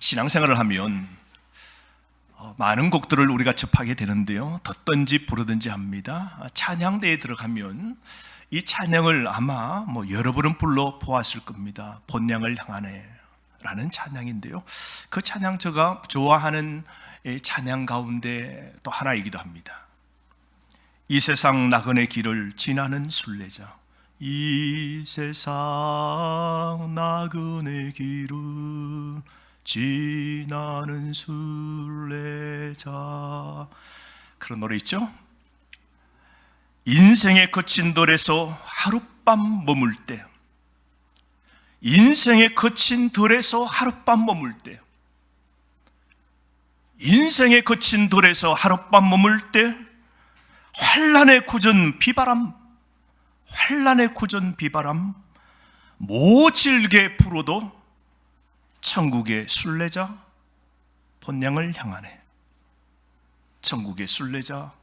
신앙생활을 하면 많은 곡들을 우리가 접하게 되는데요, 듣든지 부르든지 합니다. 찬양대에 들어가면 이 찬양을 아마 여러 번은 불러 보았을 겁니다. 본향을 향하네 라는 찬양인데요, 그 찬양 제가 좋아하는 찬양 가운데 또 하나이기도 합니다. 이 세상 나그네 길을 지나는 순례자, 이 세상 나그네 길을 지나는 순례자, 그런 노래 있죠? 인생의 거친 들에서 하룻밤 머물 때, 인생의 거친 들에서 하룻밤 머물 때, 인생의 거친 들에서 하룻밤 머물 때, 환난의 굳은 비바람, 환난의 굳은 비바람 모질게 불어도 천국의 순례자 본향을 향하네. 천국의 순례자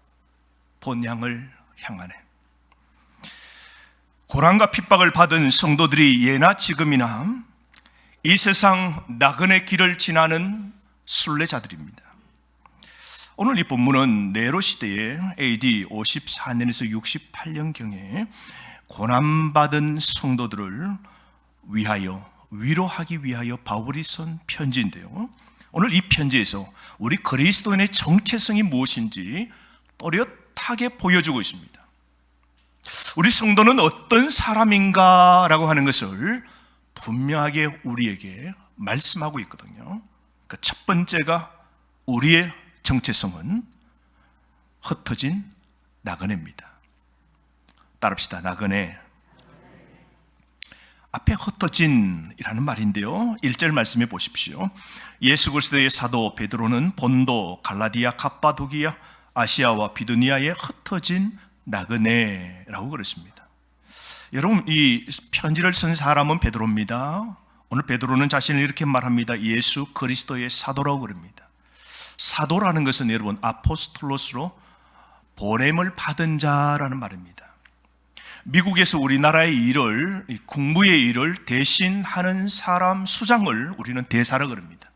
본향을 향하네. 고난과 핍박을 받은 성도들이 예나 지금이나 이 세상 나그네 길을 지나는 순례자들입니다. 오늘 이 본문은 네로 시대에 AD 54년에서 68년경에 고난받은 성도들을 위로하기 위하여 바울이 쓴 편지인데요, 오늘 이 편지에서 우리 그리스도인의 정체성이 무엇인지 또렷하게 보여주고 있습니다. 우리 성도는 어떤 사람인가 라고 하는 것을 분명하게 우리에게 말씀하고 있거든요. 그 첫 번째가, 우리의 정체성은 흩어진 나그네입니다. 따릅시다. 나그네. 앞에 흩어진이라는 말인데요, 1절 말씀해 보십시오. 예수 그리스도의 사도 베드로는 본도, 갈라디아, 갑바도기아, 아시아와 비두니아에 흩어진 나그네라고 그랬습니다. 여러분, 이 편지를 쓴 사람은 베드로입니다. 오늘 베드로는 자신을 이렇게 말합니다. 예수 그리스도의 사도라고 그럽니다. 사도라는 것은 여러분 아포스톨로스로 보냄을 받은 자라는 말입니다. 미국에서 우리나라의 일을, 국무의 일을 대신하는 사람 수장을 우리는 대사라 그럽니다.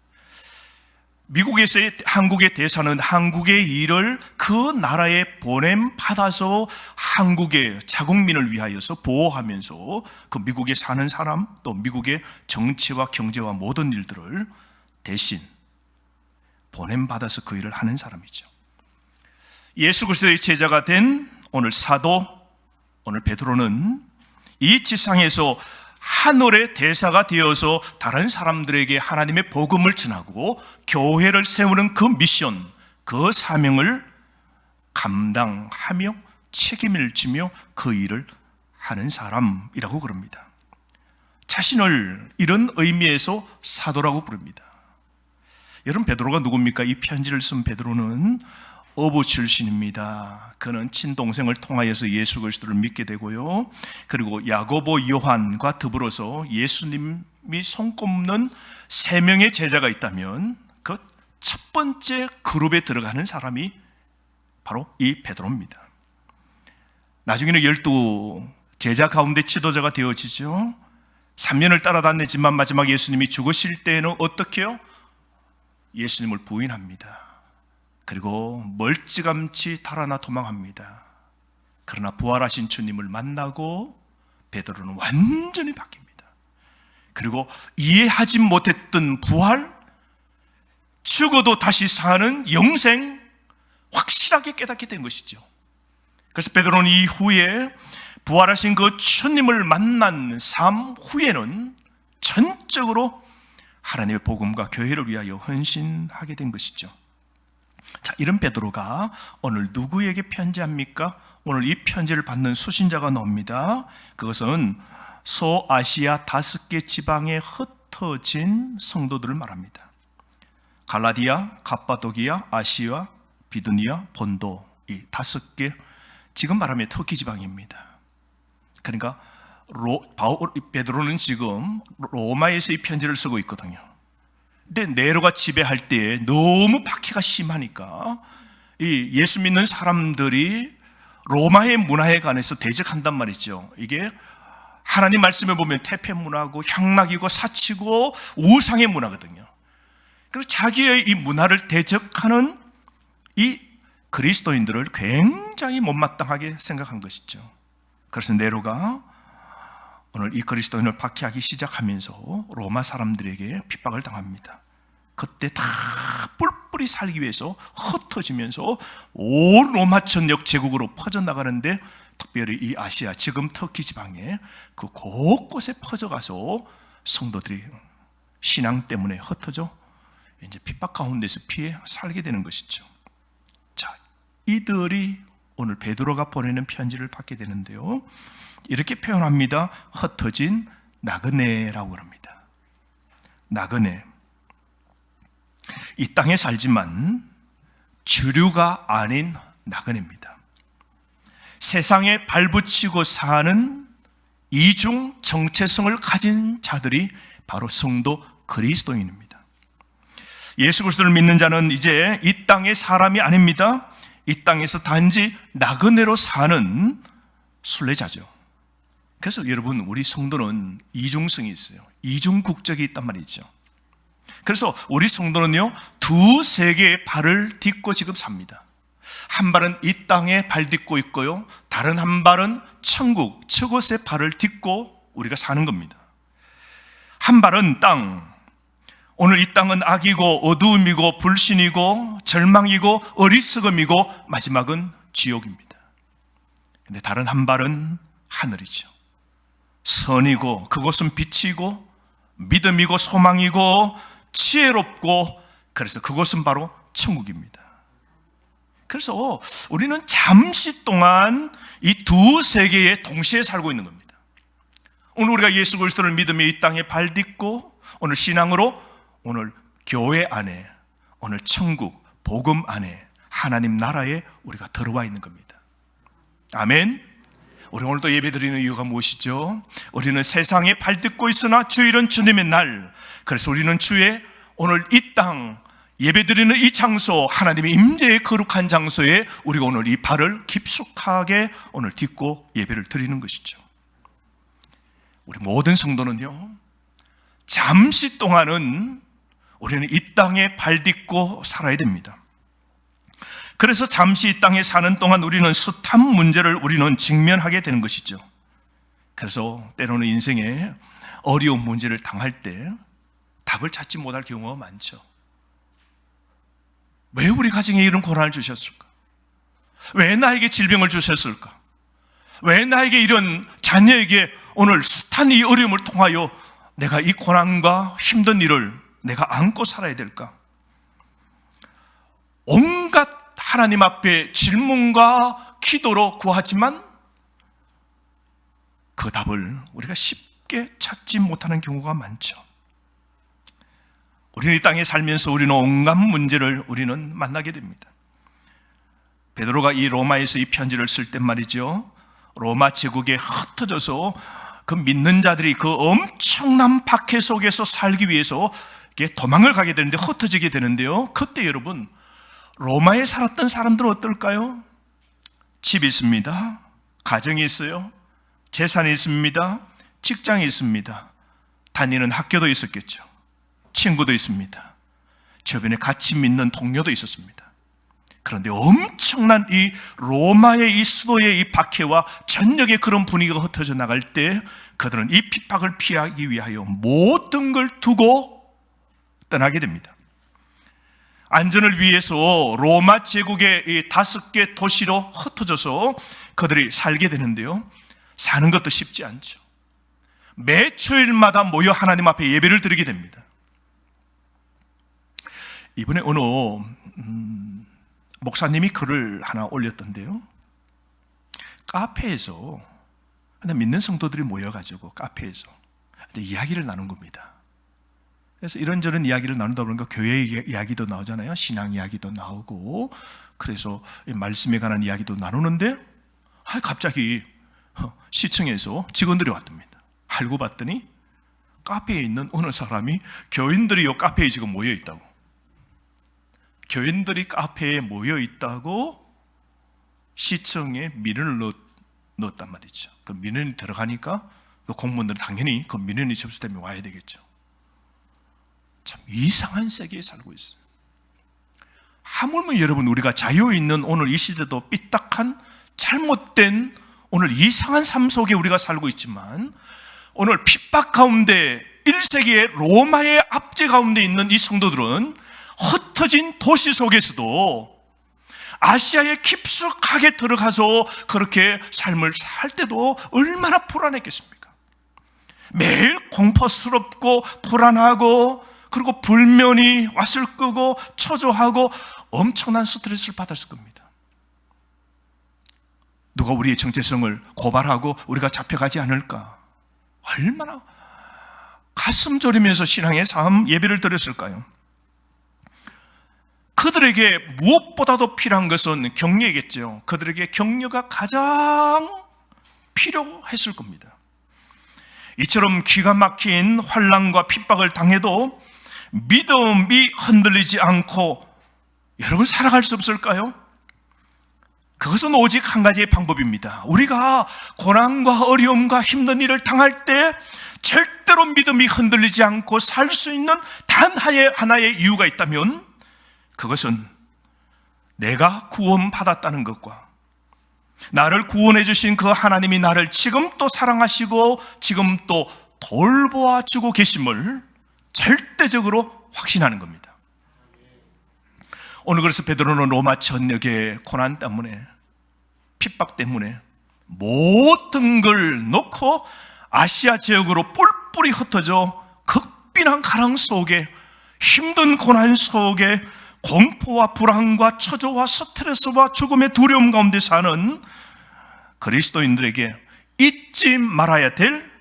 미국에서의 한국의 대사는 한국의 일을 그 나라에 보냄 받아서 한국의 자국민을 위하여서 보호하면서 그 미국에 사는 사람, 또 미국의 정치와 경제와 모든 일들을 대신 보냄 받아서 그 일을 하는 사람이죠. 예수 그리스도의 제자가 된 오늘 사도, 오늘 베드로는 이 지상에서 하늘의 대사가 되어서 다른 사람들에게 하나님의 복음을 전하고 교회를 세우는 그 미션, 그 사명을 감당하며 책임을 지며 그 일을 하는 사람이라고 그럽니다. 자신을 이런 의미에서 사도라고 부릅니다. 여러분, 베드로가 누굽니까? 이 편지를 쓴 베드로는 어부 출신입니다. 그는 친동생을 통하여서 예수 그리스도를 믿게 되고요, 그리고 야고보, 요한과 더불어서 예수님이 손꼽는 3명의 제자가 있다면 그 첫 번째 그룹에 들어가는 사람이 바로 이 베드로입니다. 나중에는 12 제자 가운데 지도자가 되어지죠. 3년을 따라다녔지만 마지막 예수님이 죽으실 때에는 어떻게 해요? 예수님을 부인합니다. 그리고 멀찌감치 달아나 도망합니다. 그러나 부활하신 주님을 만나고 베드로는 완전히 바뀝니다. 그리고 이해하지 못했던 부활, 죽어도 다시 사는 영생, 확실하게 깨닫게 된 것이죠. 그래서 베드로는 이후에 부활하신 그 주님을 만난 삶 후에는 전적으로 하나님의 복음과 교회를 위하여 헌신하게 된 것이죠. 자, 이런 베드로가 오늘 누구에게 편지합니까? 오늘 이 편지를 받는 수신자가 나옵니다. 그것은 소아시아 5개 지방에 흩어진 성도들을 말합니다. 갈라디아, 갑바도기아, 아시아, 비두니아, 본도, 이 5개, 지금 말하면 터키 지방입니다. 그러니까 베드로는 지금 로마에서 이 편지를 쓰고 있거든요. 근데 네로가 지배할 때 너무 박해가 심하니까 이 예수 믿는 사람들이 로마의 문화에 관해서 대적한단 말이죠. 이게 하나님 말씀에 보면 태폐 문화고 향락이고 사치고 우상의 문화거든요. 그리고 자기의 이 문화를 대적하는 이 그리스도인들을 굉장히 못마땅하게 생각한 것이죠. 그래서 네로가 오늘 이 그리스도인을 박해하기 시작하면서 로마 사람들에게 핍박을 당합니다. 그때 다 뿔뿔이 살기 위해서 흩어지면서 온 로마 전역 제국으로 퍼져나가는데, 특별히 이 아시아, 지금 터키 지방에 그 곳곳에 퍼져가서 성도들이 신앙 때문에 흩어져 이제 핍박 가운데서 피해 살게 되는 것이죠. 자, 이들이 오늘 베드로가 보내는 편지를 받게 되는데요, 이렇게 표현합니다. 흩어진 나그네라고 합니다. 나그네, 이 땅에 살지만 주류가 아닌 나그네입니다. 세상에 발붙이고 사는 이중 정체성을 가진 자들이 바로 성도 그리스도인입니다. 예수 그리스도를 믿는 자는 이제 이 땅의 사람이 아닙니다. 이 땅에서 단지 나그네로 사는 순례자죠. 그래서 여러분, 우리 성도는 이중성이 있어요. 이중 국적이 있단 말이죠. 그래서 우리 성도는요, 두 세계의 발을 딛고 지금 삽니다. 한 발은 이 땅에 발 딛고 있고요, 다른 한 발은 천국, 저곳에 발을 딛고 우리가 사는 겁니다. 한 발은 땅, 오늘 이 땅은 악이고 어두움이고 불신이고 절망이고 어리석음이고 마지막은 지옥입니다. 근데 다른 한 발은 하늘이죠. 선이고 그곳은 빛이고 믿음이고 소망이고 지혜롭고, 그래서 그것은 바로 천국입니다. 그래서 우리는 잠시 동안 이 두 세계에 동시에 살고 있는 겁니다. 오늘 우리가 예수 그리스도를 믿으며 이 땅에 발 딛고 오늘 신앙으로 오늘 교회 안에, 오늘 천국 복음 안에, 하나님 나라에 우리가 들어와 있는 겁니다. 아멘. 우리 오늘 또 예배드리는 이유가 무엇이죠? 우리는 세상에 발 딛고 있으나 주일은 주님의 날. 그래서 우리는 주의 오늘 이 땅 예배드리는 이 장소, 하나님의 임재의 거룩한 장소에 우리가 오늘 이 발을 깊숙하게 오늘 딛고 예배를 드리는 것이죠. 우리 모든 성도는요, 잠시 동안은 우리는 이 땅에 발 딛고 살아야 됩니다. 그래서 잠시 이 땅에 사는 동안 우리는 숱한 문제를 우리는 직면하게 되는 것이죠. 그래서 때로는 인생에 어려운 문제를 당할 때 답을 찾지 못할 경우가 많죠. 왜 우리 가정에 이런 고난을 주셨을까? 왜 나에게 질병을 주셨을까? 왜 나에게 이런 자녀에게 오늘 숱한 이 어려움을 통하여 내가 이 고난과 힘든 일을 내가 안고 살아야 될까? 온갖 하나님 앞에 질문과 기도로 구하지만 그 답을 우리가 쉽게 찾지 못하는 경우가 많죠. 우리는 이 땅에 살면서 우리는 온갖 문제를 우리는 만나게 됩니다. 베드로가 이 로마에서 이 편지를 쓸 때 말이죠, 로마 제국에 흩어져서 그 믿는 자들이 그 엄청난 박해 속에서 살기 위해서 도망을 가게 되는데, 흩어지게 되는데요, 그때 여러분, 로마에 살았던 사람들은 어떨까요? 집이 있습니다. 가정이 있어요. 재산이 있습니다. 직장이 있습니다. 다니는 학교도 있었겠죠. 친구도 있습니다. 주변에 같이 믿는 동료도 있었습니다. 그런데 엄청난 이 로마의 이 수도의 이 박해와 전역의 그런 분위기가 흩어져 나갈 때 그들은 이 핍박을 피하기 위하여 모든 걸 두고 떠나게 됩니다. 안전을 위해서 로마 제국의 이 5개 도시로 흩어져서 그들이 살게 되는데요, 사는 것도 쉽지 않죠. 매 주일마다 모여 하나님 앞에 예배를 드리게 됩니다. 이번에 어느 목사님이 글을 하나 올렸던데요, 카페에서 믿는 성도들이 모여가지고 카페에서 이야기를 나눈 겁니다. 그래서 이런저런 이야기를 나누다 보니까 교회 이야기도 나오잖아요. 신앙 이야기도 나오고, 그래서 말씀에 관한 이야기도 나누는데 갑자기 시청에서 직원들이 왔답니다. 알고 봤더니 카페에 있는 어느 사람이 교인들이 이 카페에 지금 모여 있다고, 교인들이 카페에 모여 있다고 시청에 민원을 넣었단 말이죠. 그 민원이 들어가니까 그 공무원들은 당연히 그 민원이 접수되면 와야 되겠죠. 참 이상한 세계에 살고 있어요. 하물며 여러분, 우리가 자유 있는 오늘 이 시대도 삐딱한 잘못된 오늘 이상한 삶 속에 우리가 살고 있지만, 오늘 핍박 가운데 1세기의 로마의 압제 가운데 있는 이 성도들은 흩어진 도시 속에서도 아시아에 깊숙하게 들어가서 그렇게 삶을 살 때도 얼마나 불안했겠습니까? 매일 공포스럽고 불안하고, 그리고 불면이 왔을 거고 초조하고 엄청난 스트레스를 받았을 겁니다. 누가 우리의 정체성을 고발하고 우리가 잡혀가지 않을까? 얼마나 가슴 졸이면서 신앙의 삶 예배를 드렸을까요? 그들에게 무엇보다도 필요한 것은 격려이겠죠. 그들에게 격려가 가장 필요했을 겁니다. 이처럼 기가 막힌 환난과 핍박을 당해도 믿음이 흔들리지 않고 여러분 살아갈 수 없을까요? 그것은 오직 한 가지의 방법입니다. 우리가 고난과 어려움과 힘든 일을 당할 때 절대로 믿음이 흔들리지 않고 살 수 있는 단 하나의 이유가 있다면, 그것은 내가 구원받았다는 것과 나를 구원해 주신 그 하나님이 나를 지금 또 사랑하시고 지금 또 돌보아 주고 계심을 절대적으로 확신하는 겁니다. 오늘 그래서 베드로는 로마 전역의 고난 때문에, 핍박 때문에 모든 걸 놓고 아시아 지역으로 뿔뿔이 흩어져 극빈한 가랑 속에, 힘든 고난 속에 공포와 불안과 초조와 스트레스와 죽음의 두려움 가운데 사는 그리스도인들에게 잊지 말아야 될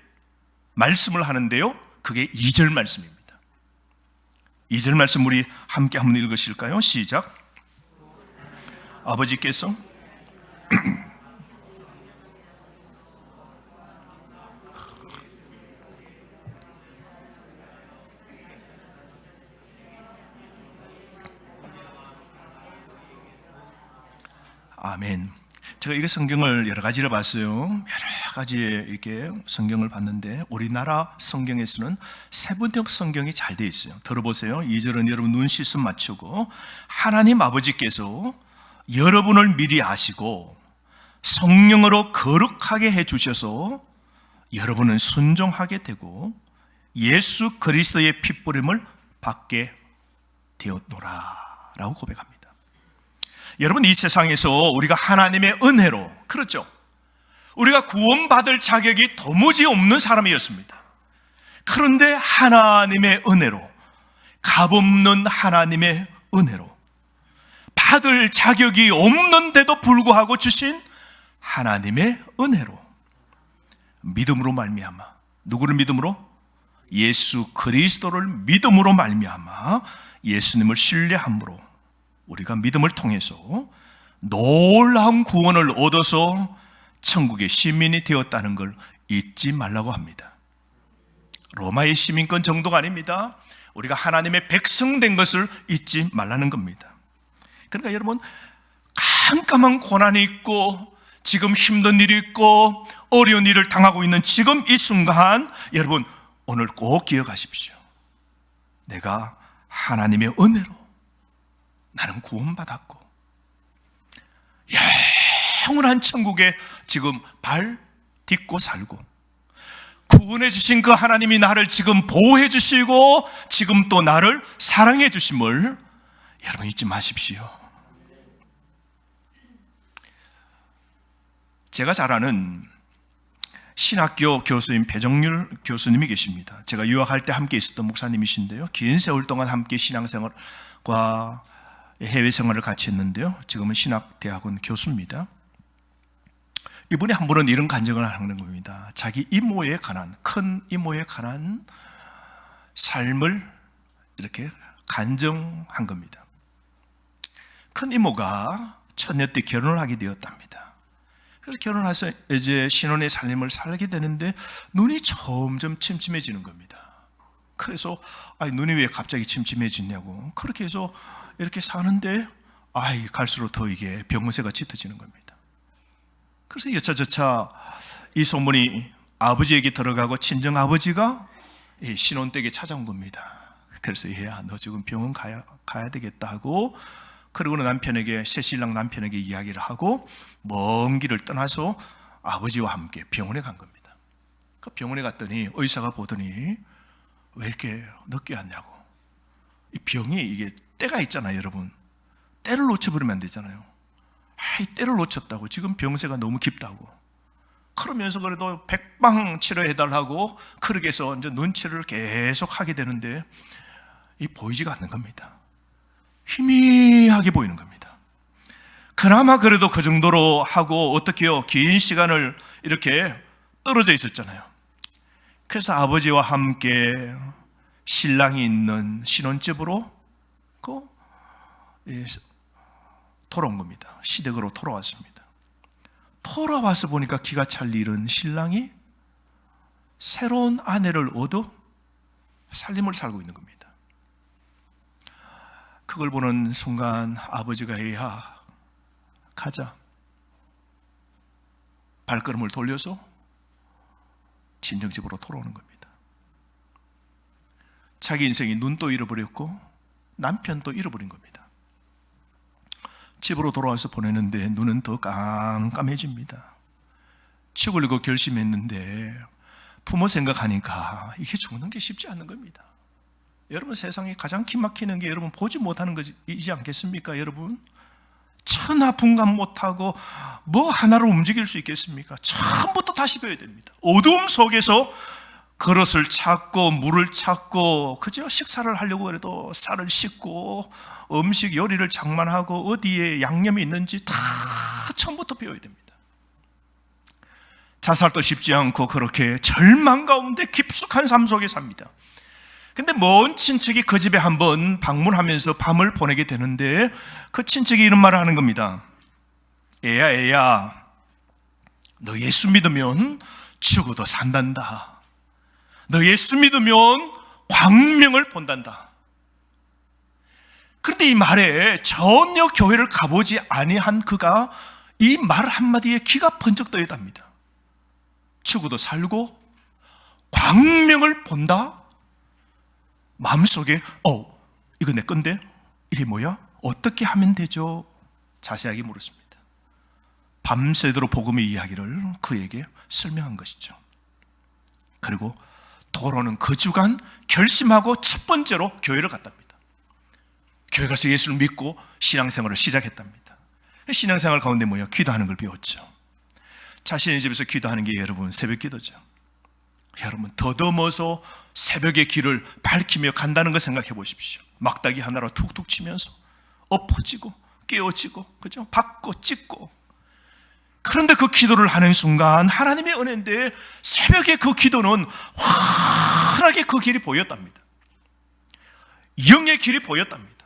말씀을 하는데요, 그게 2절 말씀입니다. 2절 말씀 우리 함께 한번 읽으실까요? 시작. 아버지께서 아멘. 제가 이게 성경을 여러 가지를 봤어요. 여러 가지 이렇게 성경을 봤는데 우리나라 성경에서는 세번역 성경이 잘 되어 있어요. 들어보세요. 2절은 여러분 눈 씻음 맞추고, 하나님 아버지께서 여러분을 미리 아시고 성령으로 거룩하게 해주셔서 여러분은 순종하게 되고 예수 그리스도의 핏부림을 받게 되었노라 라고 고백합니다. 여러분, 이 세상에서 우리가 하나님의 은혜로, 그렇죠, 우리가 구원받을 자격이 도무지 없는 사람이었습니다. 그런데 하나님의 은혜로, 값없는 하나님의 은혜로, 받을 자격이 없는데도 불구하고 주신 하나님의 은혜로, 믿음으로 말미암아, 누구를 믿음으로? 예수 그리스도를 믿음으로 말미암아 예수님을 신뢰함으로 우리가 믿음을 통해서 놀라운 구원을 얻어서 천국의 시민이 되었다는 걸 잊지 말라고 합니다. 로마의 시민권 정도가 아닙니다. 우리가 하나님의 백성 된 것을 잊지 말라는 겁니다. 그러니까 여러분, 깜깜한 고난이 있고 지금 힘든 일이 있고 어려운 일을 당하고 있는 지금 이 순간, 여러분 오늘 꼭 기억하십시오. 내가 하나님의 은혜로 나는 구원받았고 영원한 천국에 지금 발 딛고 살고, 구원해 주신 그 하나님이 나를 지금 보호해 주시고 지금 또 나를 사랑해 주심을 여러분 잊지 마십시오. 제가 잘 아는 신학교 교수인 배정률 교수님이 계십니다. 제가 유학할 때 함께 있었던 목사님이신데요, 긴 세월 동안 함께 신앙생활과 해외 생활을 같이 했는데요, 지금은 신학대학원 교수입니다. 이분이 한 번은 이런 간증을 하는 겁니다. 자기 이모에 관한, 큰 이모에 관한 삶을 이렇게 간증한 겁니다. 큰 이모가 처녀 때 결혼을 하게 되었답니다. 그래서 결혼해서 이제 신혼의 삶을 살게 되는데 눈이 점점 침침해지는 겁니다. 그래서 눈이 왜 갑자기 침침해지냐고, 그렇게 해서 이렇게 사는데 갈수록 더 이게 병원세가 짙어지는 겁니다. 그래서 여차저차 이 소문이 아버지에게 들어가고 친정 아버지가 신혼댁에 찾아온 겁니다. 그래서 얘야, 너 지금 병원 가야 되겠다 하고, 그러고는 남편에게, 새신랑 남편에게 이야기를 하고 먼 길을 떠나서 아버지와 함께 병원에 간 겁니다. 그 병원에 갔더니 의사가 보더니 왜 이렇게 늦게 왔냐고. 이 병이 이게 때가 있잖아요, 여러분. 때를 놓쳐버리면 안 되잖아요. 이 때를 놓쳤다고, 지금 병세가 너무 깊다고. 그러면서 그래도 백방 치료해달라고 그렇게 해서 이제 눈치를 계속 하게 되는데 이 보이지가 않는 겁니다. 희미하게 보이는 겁니다. 그나마 그래도 그 정도로 하고 어떻게요? 긴 시간을 이렇게 떨어져 있었잖아요. 그래서 아버지와 함께 신랑이 있는 신혼집으로 돌아온 겁니다. 시댁으로 돌아왔습니다. 돌아와서 보니까 기가 찰 일은 신랑이 새로운 아내를 얻어 살림을 살고 있는 겁니다. 그걸 보는 순간 아버지가 해야 가자. 발걸음을 돌려서 친정집으로 돌아오는 겁니다. 자기 인생이 눈도 잃어버렸고 남편도 잃어버린 겁니다. 집으로 돌아와서 보내는데 눈은 더 깜깜해집니다. 죽으려고 결심했는데 부모 생각하니까 이게 죽는 게 쉽지 않은 겁니다. 여러분, 세상에 가장 기막히는 게 여러분 보지 못하는 것이지 않겠습니까? 여러분, 천하 분간 못하고 뭐 하나로 움직일 수 있겠습니까? 처음부터 다시 배워야 됩니다. 어둠 속에서 그릇을 찾고 물을 찾고, 그죠? 식사를 하려고 해도 쌀을 씻고 음식 요리를 장만하고 어디에 양념이 있는지 다 처음부터 배워야 됩니다. 자살도 쉽지 않고 그렇게 절망 가운데 깊숙한 삶 속에 삽니다. 근데 먼 친척이 그 집에 한번 방문하면서 밤을 보내게 되는데 그 친척이 이런 말을 하는 겁니다. 애야, 너 예수 믿으면 죽어도 산단다. 너 예수 믿으면 광명을 본단다. 그런데 이 말에 전혀 교회를 가보지 아니한 그가 이 말 한마디에 기가 번쩍 떠있답니다. 죽어도 살고 광명을 본다? 마음속에 이거 내 건데? 이게 뭐야? 어떻게 하면 되죠? 자세하게 물었습니다. 밤새도록 복음의 이야기를 그에게 설명한 것이죠. 그리고 돌아오는 그 주간 결심하고 첫 번째로 교회를 갔답니다. 교회 가서 예수를 믿고 신앙생활을 시작했답니다. 신앙생활 가운데 뭐예요? 기도하는 걸 배웠죠. 자신의 집에서 기도하는 게 여러분 새벽 기도죠. 여러분, 더듬어서 새벽의 길을 밝히며 간다는 거 생각해 보십시오. 막다기 하나로 툭툭 치면서 엎어지고 깨어지고, 그죠? 받고 찍고. 그런데 그 기도를 하는 순간 하나님의 은혜인데 새벽에 그 기도는 환하게 그 길이 보였답니다. 영의 길이 보였답니다.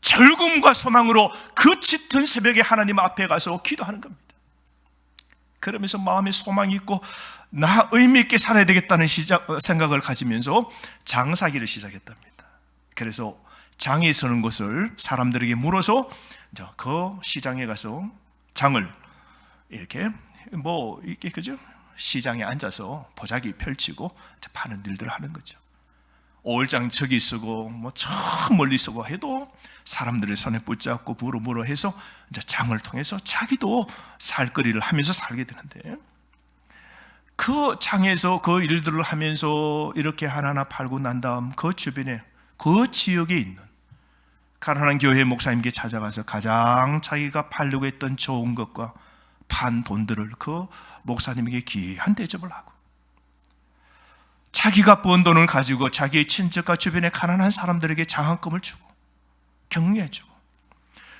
절금과 소망으로 그 짙은 새벽에 하나님 앞에 가서 기도하는 겁니다. 그러면서 마음에 소망이 있고 나 의미 있게 살아야 되겠다는 생각을 가지면서 장사기를 시작했답니다. 그래서 장에 서는 것을 사람들에게 물어서 그 시장에 가서 장을 이렇게 그죠? 시장에 앉아서 보자기 펼치고 파는 일들을 하는 거죠. 오일장 저기 쓰고 저 멀리 쓰고 해도 사람들의 손에 붙잡고 물어 해서 이제 장을 통해서 자기도 살거리를 하면서 살게 되는데, 그 장에서 그 일들을 하면서 이렇게 하나하나 팔고 난 다음 그 주변에 그 지역에 있는 가난한 교회 목사님께 찾아가서 가장 자기가 팔려고 했던 좋은 것과 판 돈들을 그 목사님에게 귀한 대접을 하고, 자기가 번 돈을 가지고 자기의 친척과 주변의 가난한 사람들에게 장학금을 주고 격려해주고,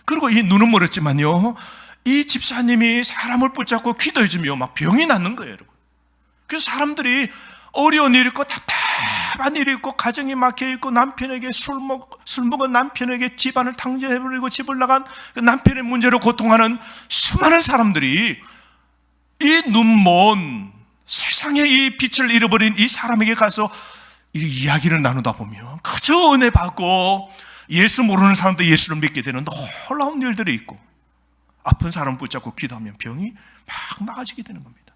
그리고 이 눈은 멀었지만요, 이 집사님이 사람을 붙잡고 기도해주며 막 병이 낫는 거예요, 여러분. 그래서 사람들이 어려운 일이 있고 답답한 일이 있고 가정이 막혀있고 남편에게 술 먹은 남편에게 집안을 탕진해버리고 집을 나간 그 남편의 문제로 고통하는 수많은 사람들이 이 눈먼 세상에 이 빛을 잃어버린 이 사람에게 가서 이 이야기를 나누다 보면 그저 은혜 받고 예수 모르는 사람도 예수를 믿게 되는 놀라운 일들이 있고, 아픈 사람 붙잡고 기도하면 병이 막 나아지게 되는 겁니다.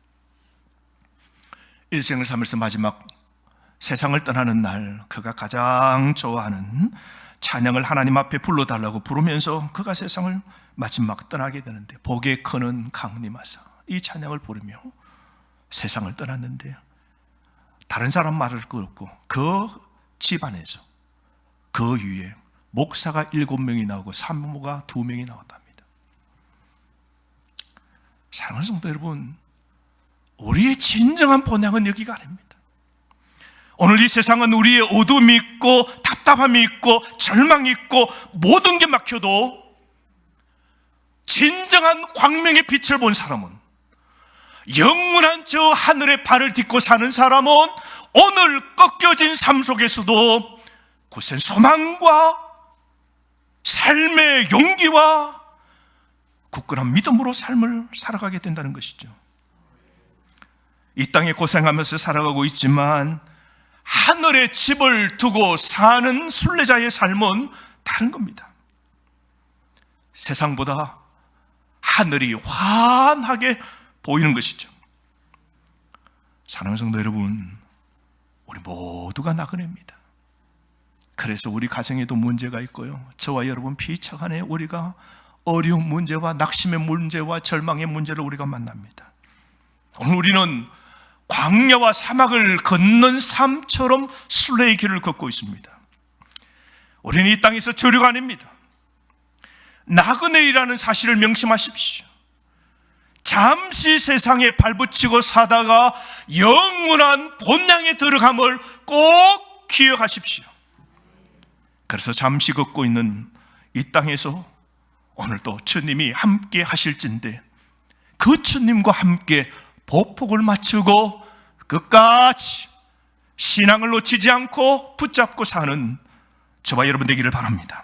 일생을 살면서 마지막 세상을 떠나는 날 그가 가장 좋아하는 찬양을 하나님 앞에 불러달라고 부르면서 그가 세상을 마지막 떠나게 되는데, 복에 크는 강림하사 이 찬양을 부르며 세상을 떠났는데, 다른 사람 말을 끊고 그 집안에서 그 위에 목사가 7명이 나오고 산모가 2명이 나왔답니다. 사랑하는 성도 여러분, 우리의 진정한 본향은 여기가 아닙니다. 오늘 이 세상은 우리의 어둠이 있고 답답함이 있고 절망이 있고 모든 게 막혀도 진정한 광명의 빛을 본 사람은, 영원한 저 하늘의 발을 딛고 사는 사람은 오늘 꺾여진 삶 속에서도 굳센 소망과 삶의 용기와 굳건한 믿음으로 삶을 살아가게 된다는 것이죠. 이 땅에 고생하면서 살아가고 있지만 하늘에 집을 두고 사는 순례자의 삶은 다른 겁니다. 세상보다 하늘이 환하게 보이는 것이죠. 사랑하는 성도 여러분, 우리 모두가 나그네입니다. 그래서 우리 가정에도 문제가 있고요, 저와 여러분 피차 안에 우리가 어려운 문제와 낙심의 문제와 절망의 문제를 우리가 만납니다. 오늘 우리는 광야와 사막을 걷는 삶처럼 순례의 길을 걷고 있습니다. 우리는 이 땅에서 저류가 아닙니다. 나그네이라는 사실을 명심하십시오. 잠시 세상에 발붙이고 사다가 영원한 본향에 들어감을 꼭 기억하십시오. 그래서 잠시 걷고 있는 이 땅에서 오늘도 주님이 함께 하실진데, 그 주님과 함께 보폭을 맞추고 끝까지 신앙을 놓치지 않고 붙잡고 사는 저와 여러분 되기를 바랍니다.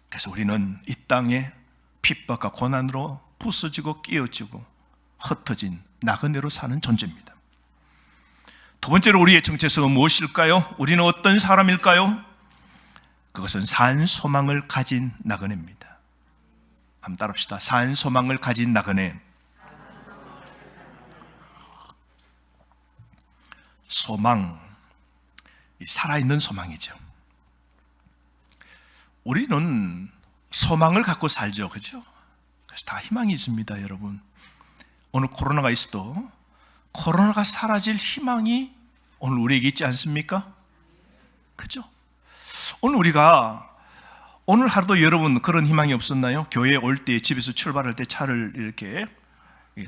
그래서 우리는 이 땅에 핍박과 고난으로 부서지고 깨어지고 흩어진 나그네로 사는 존재입니다. 두 번째로 우리의 정체성은 무엇일까요? 우리는 어떤 사람일까요? 그것은 산 소망을 가진 나그네입니다. 한번 따라합시다. 산 소망을 가진 나그네. 소망, 살아있는 소망이죠. 우리는 소망을 갖고 살죠, 그죠? 그래서 다 희망이 있습니다, 여러분. 오늘 코로나가 있어도 코로나가 사라질 희망이 오늘 우리에게 있지 않습니까? 그죠? 오늘 하루도 여러분 그런 희망이 없었나요? 교회에 올 때, 집에서 출발할 때 차를 이렇게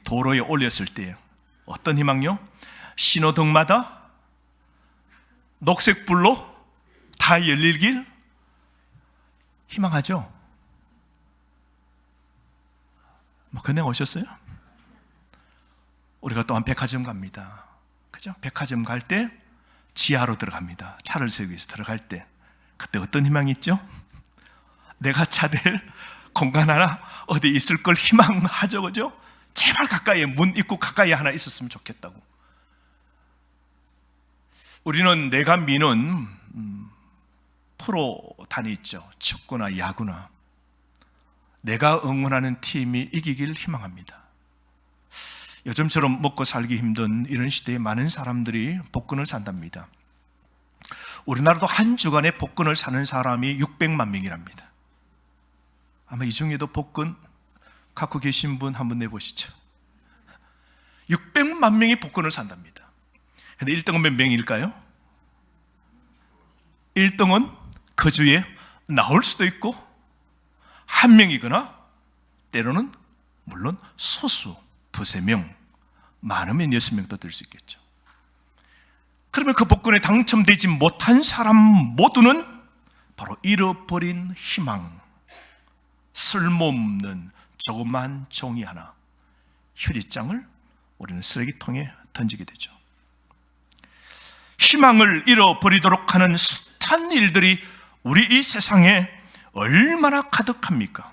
도로에 올렸을 때 어떤 희망요? 신호등마다 녹색불로 다 열릴 길 희망하죠? 그냥 오셨어요? 우리가 또한 백화점 갑니다. 그죠? 백화점 갈 때 지하로 들어갑니다. 차를 세우기 위해서 들어갈 때 그때 어떤 희망이 있죠? 내가 차댈 공간 하나 어디 있을 걸 희망하죠, 그죠? 제발 가까이에, 문 입구 가까이에 하나 있었으면 좋겠다고. 우리는 내가 미는 프로단이 있죠. 축구나 야구나. 내가 응원하는 팀이 이기길 희망합니다. 요즘처럼 먹고 살기 힘든 이런 시대에 많은 사람들이 복권을 산답니다. 우리나라도 한 주간에 복권을 사는 사람이 600만 명이랍니다. 아마 이 중에도 복권 갖고 계신 분 한번 내보시죠. 600만 명이 복권을 산답니다. 근데 1등은 몇 명일까요? 1등은 그 주에 나올 수도 있고 한 명이거나 때로는 물론 소수 두세 명, 많으면 6명도 될 수 있겠죠. 그러면 그 복권에 당첨되지 못한 사람 모두는 바로 잃어버린 희망, 쓸모없는 조그만 종이 하나, 휴지장을 우리는 쓰레기통에 던지게 되죠. 희망을 잃어버리도록 하는 숱한 일들이 우리 이 세상에 얼마나 가득합니까?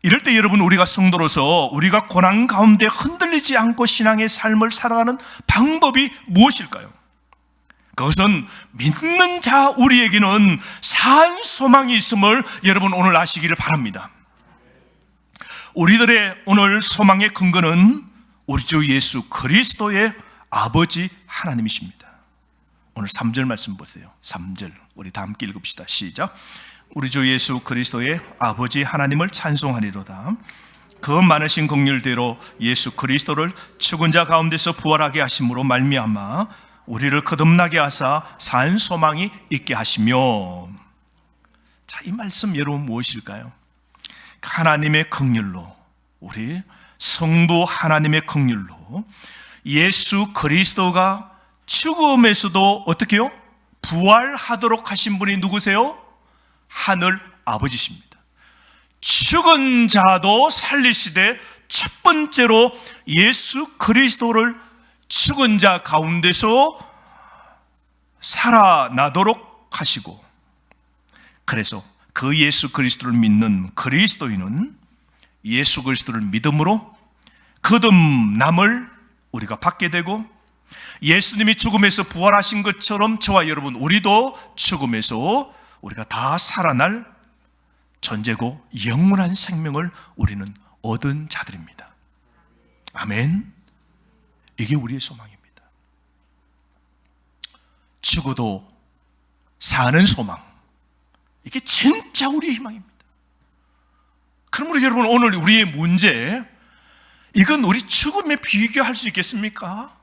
이럴 때 여러분, 우리가 성도로서 우리가 고난 가운데 흔들리지 않고 신앙의 삶을 살아가는 방법이 무엇일까요? 그것은 믿는 자 우리에게는 산 소망이 있음을 여러분 오늘 아시기를 바랍니다. 우리들의 오늘 소망의 근거는 우리 주 예수 그리스도의 아버지 하나님이십니다. 오늘 3절 말씀 보세요. 3절 우리 다 함께 읽읍시다. 시작. 우리 주 예수 그리스도의 아버지 하나님을 찬송하리로다. 그 많으신 긍휼대로 예수 그리스도를 죽은 자 가운데서 부활하게 하심으로 말미암아 우리를 거듭나게 하사 산 소망이 있게 하시며. 자, 이 말씀 여러분 무엇일까요? 하나님의 긍휼로, 우리 성부 하나님의 긍휼로 예수 그리스도가 죽음에서도 어떻게 해요? 부활하도록 하신 분이 누구세요? 하늘 아버지십니다. 죽은 자도 살리시되 첫 번째로 예수 그리스도를 죽은 자 가운데서 살아나도록 하시고, 그래서 그 예수 그리스도를 믿는 그리스도인은 예수 그리스도를 믿음으로 거듭남을 우리가 받게 되고, 예수님이 죽음에서 부활하신 것처럼 저와 여러분 우리도 죽음에서 우리가 다 살아날 존재고 영원한 생명을 우리는 얻은 자들입니다. 아멘. 이게 우리의 소망입니다. 죽어도 사는 소망, 이게 진짜 우리의 희망입니다. 그럼 우리 여러분, 오늘 우리의 문제, 이건 우리 죽음에 비교할 수 있겠습니까?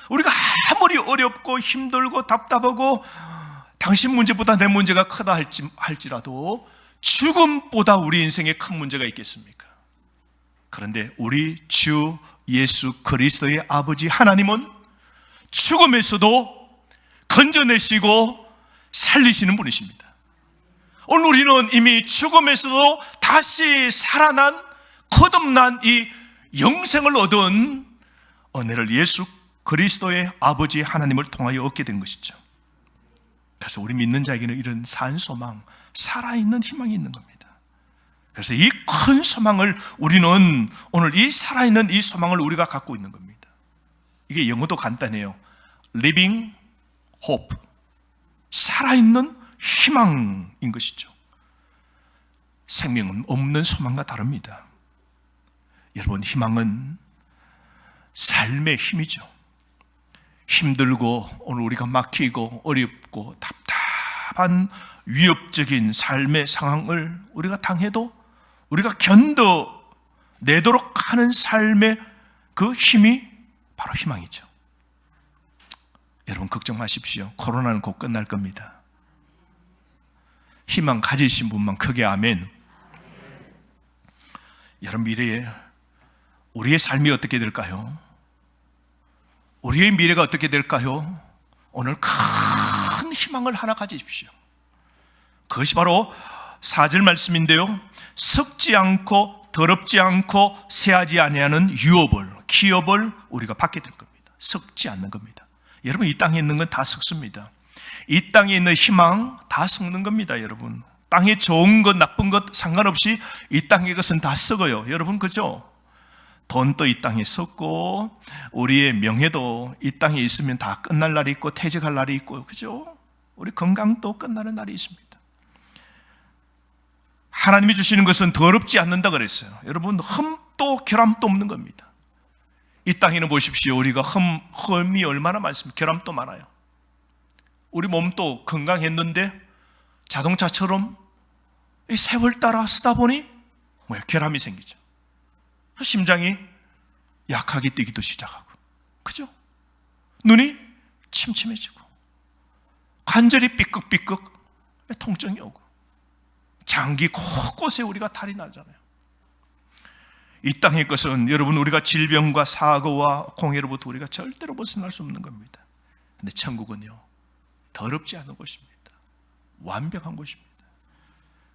우리가 아무리 어렵고 힘들고 답답하고 당신 문제보다 내 문제가 크다 할지라도 죽음보다 우리 인생에 큰 문제가 있겠습니까? 그런데 우리 주 예수 그리스도의 아버지 하나님은 죽음에서도 건져내시고 살리시는 분이십니다. 오늘 우리는 이미 죽음에서도 다시 살아난, 거듭난 이 영생을 얻은 은혜를 예수 그리스도의 아버지 하나님을 통하여 얻게 된 것이죠. 그래서 우리 믿는 자에게는 이런 산소망, 살아있는 희망이 있는 겁니다. 그래서 이 큰 소망을 우리는 오늘 이 살아있는 이 소망을 우리가 갖고 있는 겁니다. 이게 영어도 간단해요. Living hope, 살아있는 희망인 것이죠. 생명은 없는 소망과 다릅니다. 여러분, 희망은 삶의 힘이죠. 힘들고 오늘 우리가 막히고 어렵고 답답한 위협적인 삶의 상황을 우리가 당해도 우리가 견뎌내도록 하는 삶의 그 힘이 바로 희망이죠. 여러분, 걱정 마십시오. 코로나는 곧 끝날 겁니다. 희망 가지신 분만 크게 아멘. 여러분, 미래에 우리의 삶이 어떻게 될까요? 우리의 미래가 어떻게 될까요? 오늘 큰 희망을 하나 가지십시오. 그것이 바로 4절 말씀인데요, 썩지 않고 더럽지 않고 새하지 아니하는 유업을, 기업을 우리가 받게 될 겁니다. 썩지 않는 겁니다. 여러분, 이 땅에 있는 건 다 썩습니다. 이 땅에 있는 희망 다 썩는 겁니다. 여러분, 땅에 좋은 것 나쁜 것 상관없이 이 땅의 것은 다 썩어요. 여러분, 그죠? 돈도 이 땅에 썩고 우리의 명예도 이 땅에 있으면 다 끝날 날이 있고 퇴직할 날이 있고, 그죠? 우리 건강도 끝나는 날이 있습니다. 하나님이 주시는 것은 더럽지 않는다 그랬어요. 여러분, 흠도 결함도 없는 겁니다. 이 땅에는 보십시오. 우리가 흠이 얼마나 많습니까? 결함도 많아요. 우리 몸도 건강했는데 자동차처럼 이 세월 따라 쓰다 보니 결함이 생기죠. 심장이 약하게 뛰기도 시작하고, 그죠? 눈이 침침해지고, 관절이 삐걱삐걱 통증이 오고, 장기 곳곳에 우리가 탈이 나잖아요. 이 땅의 것은 여러분, 우리가 질병과 사고와 공해로부터 우리가 절대로 벗어날 수 없는 겁니다. 근데 천국은요, 더럽지 않은 곳입니다. 완벽한 곳입니다.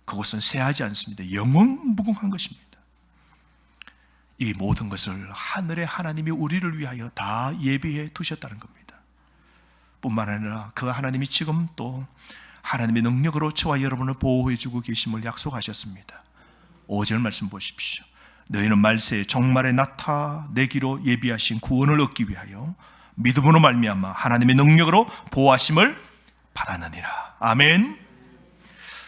그곳은 새하지 않습니다. 영원무궁한 것입니다. 이 모든 것을 하늘의 하나님이 우리를 위하여 다 예비해 두셨다는 겁니다. 뿐만 아니라 그 하나님이 지금 또 하나님의 능력으로 저와 여러분을 보호해 주고 계심을 약속하셨습니다. 5절 말씀 보십시오. 너희는 말세에 종말에 나타내기로 예비하신 구원을 얻기 위하여 믿음으로 말미암아 하나님의 능력으로 보호하심을 받았느니라. 아멘.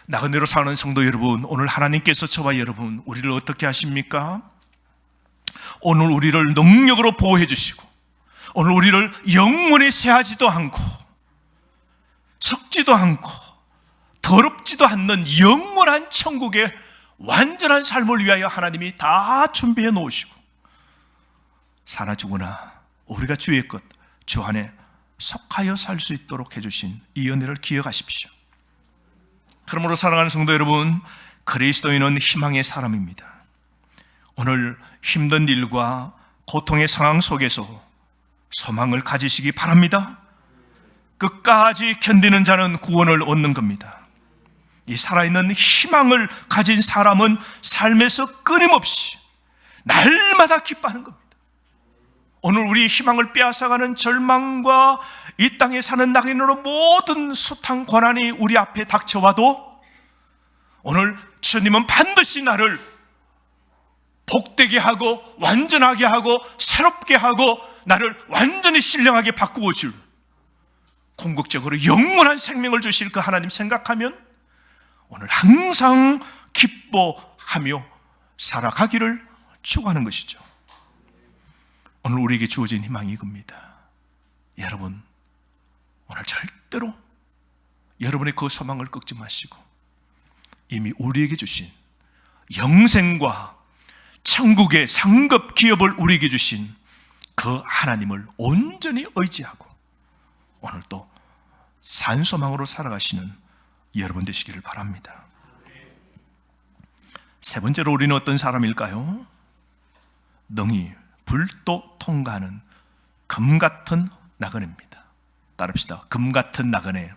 나그네로 사는 성도 여러분, 오늘 하나님께서 저와 여러분 우리를 어떻게 하십니까? 오늘 우리를 능력으로 보호해 주시고, 오늘 우리를 영원히 쇠하지도 않고 썩지도 않고 더럽지도 않는 영원한 천국의 완전한 삶을 위하여 하나님이 다 준비해 놓으시고, 사나 죽으나 우리가 주의 것, 주 안에 속하여 살 수 있도록 해주신 이 은혜를 기억하십시오. 그러므로 사랑하는 성도 여러분, 그리스도인은 희망의 사람입니다. 오늘 힘든 일과 고통의 상황 속에서 소망을 가지시기 바랍니다. 끝까지 견디는 자는 구원을 얻는 겁니다. 이 살아있는 희망을 가진 사람은 삶에서 끊임없이 날마다 기뻐하는 겁니다. 오늘 우리 희망을 빼앗아가는 절망과 이 땅에 사는 낙인으로 모든 숱한 고난이 우리 앞에 닥쳐와도 오늘 주님은 반드시 나를 복되게 하고 완전하게 하고 새롭게 하고 나를 완전히 신령하게 바꾸어 줄, 궁극적으로 영원한 생명을 주실 그 하나님 생각하면 오늘 항상 기뻐하며 살아가기를 추구하는 것이죠. 오늘 우리에게 주어진 희망이 이겁니다. 여러분, 오늘 절대로 여러분의 그 소망을 꺾지 마시고 이미 우리에게 주신 영생과 천국의 상급 기업을 우리에게 주신 그 하나님을 온전히 의지하고 오늘 또 산소망으로 살아가시는 여러분 되시기를 바랍니다. 세 번째로 우리는 어떤 사람일까요? 능히 불도 통과하는 금 같은 나그네입니다. 따릅시다. 금 같은 나그네.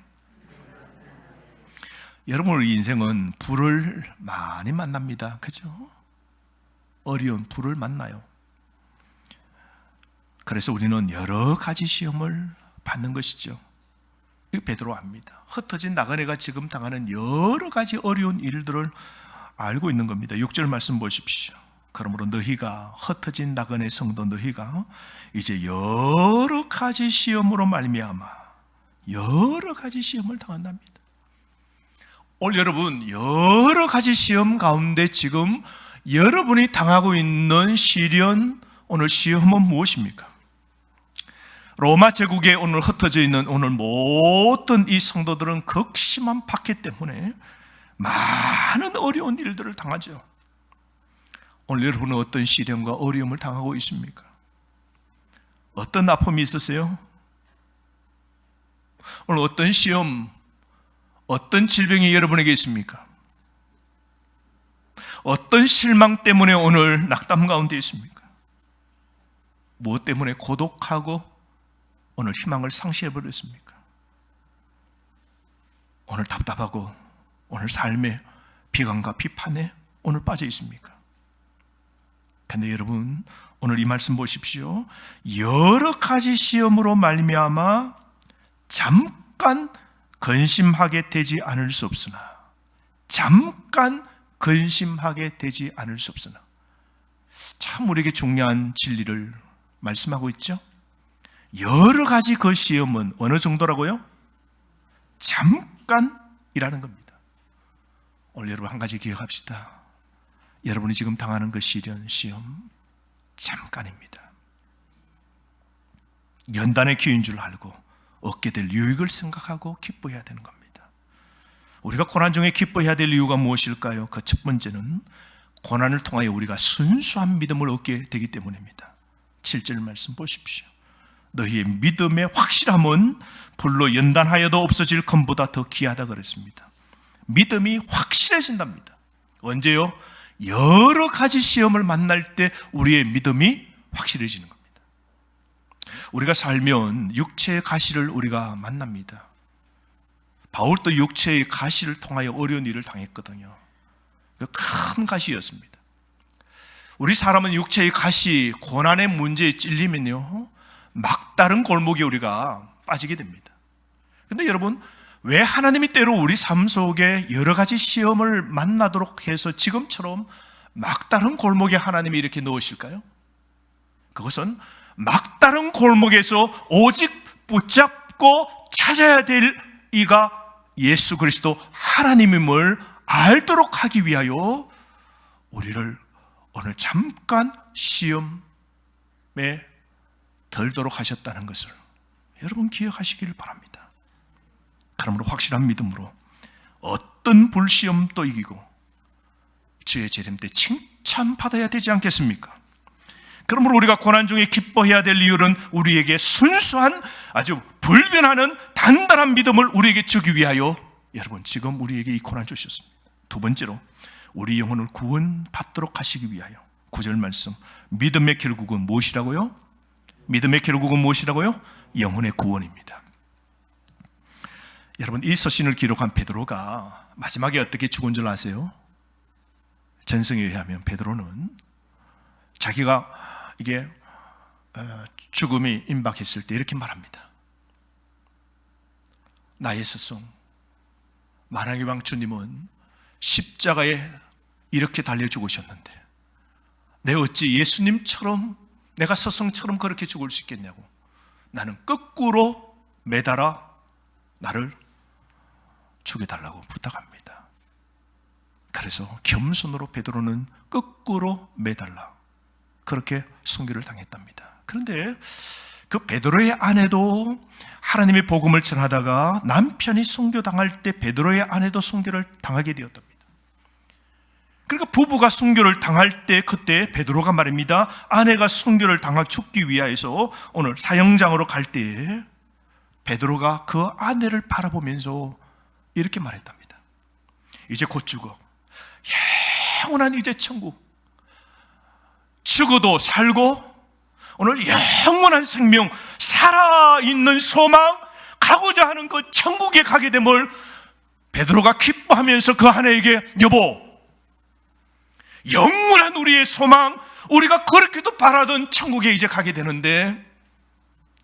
여러분, 우리 인생은 불을 많이 만납니다. 그죠? 어려운 불을 만나요. 그래서 우리는 여러 가지 시험을 받는 것이죠. 이거 베드로 압니다. 흩어진 나그네가 지금 당하는 여러 가지 어려운 일들을 알고 있는 겁니다. 6절 말씀 보십시오. 그러므로 너희가, 흩어진 나그네 성도 너희가 이제 여러 가지 시험으로 말미암아 여러 가지 시험을 당한답니다. 오늘 여러분, 여러 가지 시험 가운데 지금 여러분이 당하고 있는 시련, 오늘 시험은 무엇입니까? 로마 제국에 오늘 흩어져 있는 오늘 모든 이 성도들은 극심한 박해 때문에 많은 어려운 일들을 당하죠. 오늘 여러분은 어떤 시련과 어려움을 당하고 있습니까? 어떤 아픔이 있으세요? 오늘 어떤 시험, 어떤 질병이 여러분에게 있습니까? 어떤 실망 때문에 오늘 낙담 가운데 있습니까? 무엇 때문에 고독하고 오늘 희망을 상실해버렸습니까? 오늘 답답하고 오늘 삶의 비관과 비판에 오늘 빠져 있습니까? 근데 여러분, 오늘 이 말씀 보십시오. 여러 가지 시험으로 말미암아 잠깐 근심하게 되지 않을 수 없으나, 잠깐 근심하게 되지 않을 수 없으나, 참 우리에게 중요한 진리를 말씀하고 있죠. 여러 가지 그 시험은 어느 정도라고요? 잠깐이라는 겁니다. 오늘 여러분 한 가지 기억합시다. 여러분이 지금 당하는 그 시련, 시험 잠깐입니다. 연단의 기회인 줄 알고 얻게 될 유익을 생각하고 기뻐해야 되는 겁니다. 우리가 고난 중에 기뻐해야 될 이유가 무엇일까요? 그 첫 번째는 고난을 통하여 우리가 순수한 믿음을 얻게 되기 때문입니다. 7절 말씀 보십시오. 너희의 믿음의 확실함은 불로 연단하여도 없어질 금보다 더 귀하다 그랬습니다. 믿음이 확실해진답니다. 언제요? 여러 가지 시험을 만날 때 우리의 믿음이 확실해지는 겁니다. 우리가 살면 육체의 가시를 우리가 만납니다. 바울도 육체의 가시를 통하여 어려운 일을 당했거든요. 큰 가시였습니다. 우리 사람은 육체의 가시, 고난의 문제에 찔리면요, 막다른 골목에 우리가 빠지게 됩니다. 그런데 여러분, 왜 하나님이 때로 우리 삶 속에 여러 가지 시험을 만나도록 해서 지금처럼 막다른 골목에 하나님이 이렇게 넣으실까요? 그것은 막다른 골목에서 오직 붙잡고 찾아야 될 이가 예수 그리스도 하나님임을 알도록 하기 위하여 우리를 오늘 잠깐 시험에 들도록 하셨다는 것을 여러분 기억하시기를 바랍니다. 그러므로 확실한 믿음으로 어떤 불시험도 이기고 주의 재림 때 칭찬받아야 되지 않겠습니까? 그러므로 우리가 고난 중에 기뻐해야 될 이유는 우리에게 순수한 아주 불변하는 단단한 믿음을 우리에게 주기 위하여 여러분 지금 우리에게 이 고난 주셨습니다. 두 번째로 우리 영혼을 구원받도록 하시기 위하여 9절 말씀, 믿음의 결국은 무엇이라고요? 믿음의 결국은 무엇이라고요? 영혼의 구원입니다. 여러분 이 서신을 기록한 베드로가 마지막에 어떻게 죽은 줄 아세요? 전승에 의하면 베드로는 자기가 이게 죽음이 임박했을 때 이렇게 말합니다. 나의 스승 만왕의 왕 주님은 십자가에 이렇게 달려 죽으셨는데 내 어찌 예수님처럼 내가 스승처럼 그렇게 죽을 수 있겠냐고. 나는 거꾸로 매달아 나를 죽여달라고 부탁합니다. 그래서 겸손으로 베드로는 거꾸로 매달라 그렇게 순교를 당했답니다. 그런데 그 베드로의 아내도 하나님의 복음을 전하다가 남편이 순교당할 때 베드로의 아내도 순교를 당하게 되었답니다. 그러니까 부부가 순교를 당할 때 그때 베드로가 말입니다. 아내가 순교를 당하 죽기 위하여서 오늘 사형장으로 갈 때에 베드로가 그 아내를 바라보면서 이렇게 말했답니다. 이제 곧 죽어. 영원한 이제 천국. 죽어도 살고 오늘 영원한 생명, 살아있는 소망, 가고자 하는 그 천국에 가게 됨을 베드로가 기뻐하면서 그 아내에게 여보, 영원한 우리의 소망, 우리가 그렇게도 바라던 천국에 이제 가게 되는데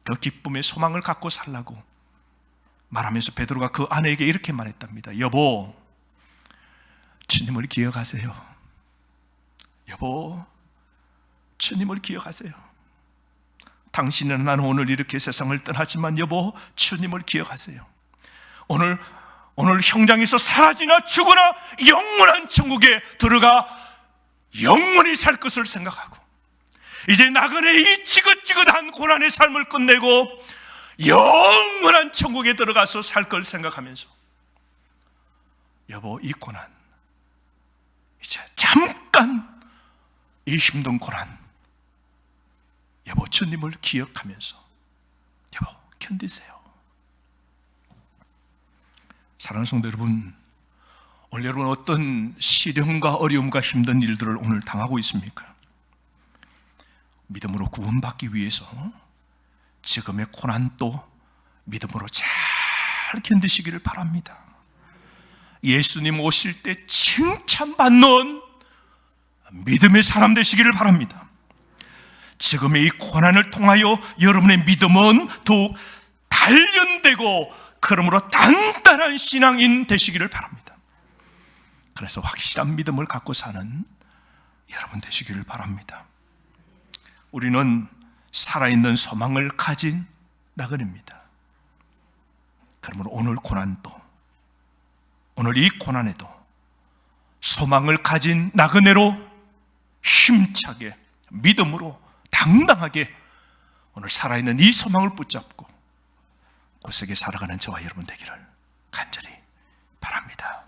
그 기쁨의 소망을 갖고 살라고 말하면서 베드로가 그 아내에게 이렇게 말했답니다. 여보, 주님을 기억하세요. 여보, 주님을 기억하세요. 당신은 나는 오늘 이렇게 세상을 떠나지만 여보, 주님을 기억하세요. 오늘 형장에서 사라지나 죽으나 영원한 천국에 들어가 영원히 살 것을 생각하고 이제 나그네 이 지긋지긋한 고난의 삶을 끝내고 영원한 천국에 들어가서 살 걸 생각하면서 여보, 이 고난 이제 잠깐 이 힘든 고난 여보, 주님을 기억하면서 여보, 견디세요. 사랑하는 성도 여러분, 오늘 여러분 어떤 시련과 어려움과 힘든 일들을 오늘 당하고 있습니까? 믿음으로 구원받기 위해서 지금의 고난도 믿음으로 잘 견디시기를 바랍니다. 예수님 오실 때 칭찬받는 믿음의 사람 되시기를 바랍니다. 지금의 이 고난을 통하여 여러분의 믿음은 더욱 단련되고 그러므로 단단한 신앙인 되시기를 바랍니다. 그래서 확실한 믿음을 갖고 사는 여러분 되시기를 바랍니다. 우리는 살아있는 소망을 가진 나그네입니다. 그러므로 오늘 고난도, 오늘 이 고난에도 소망을 가진 나그네로 힘차게 믿음으로 당당하게 오늘 살아있는 이 소망을 붙잡고 굳세게 살아가는 저와 여러분 되기를 간절히 바랍니다.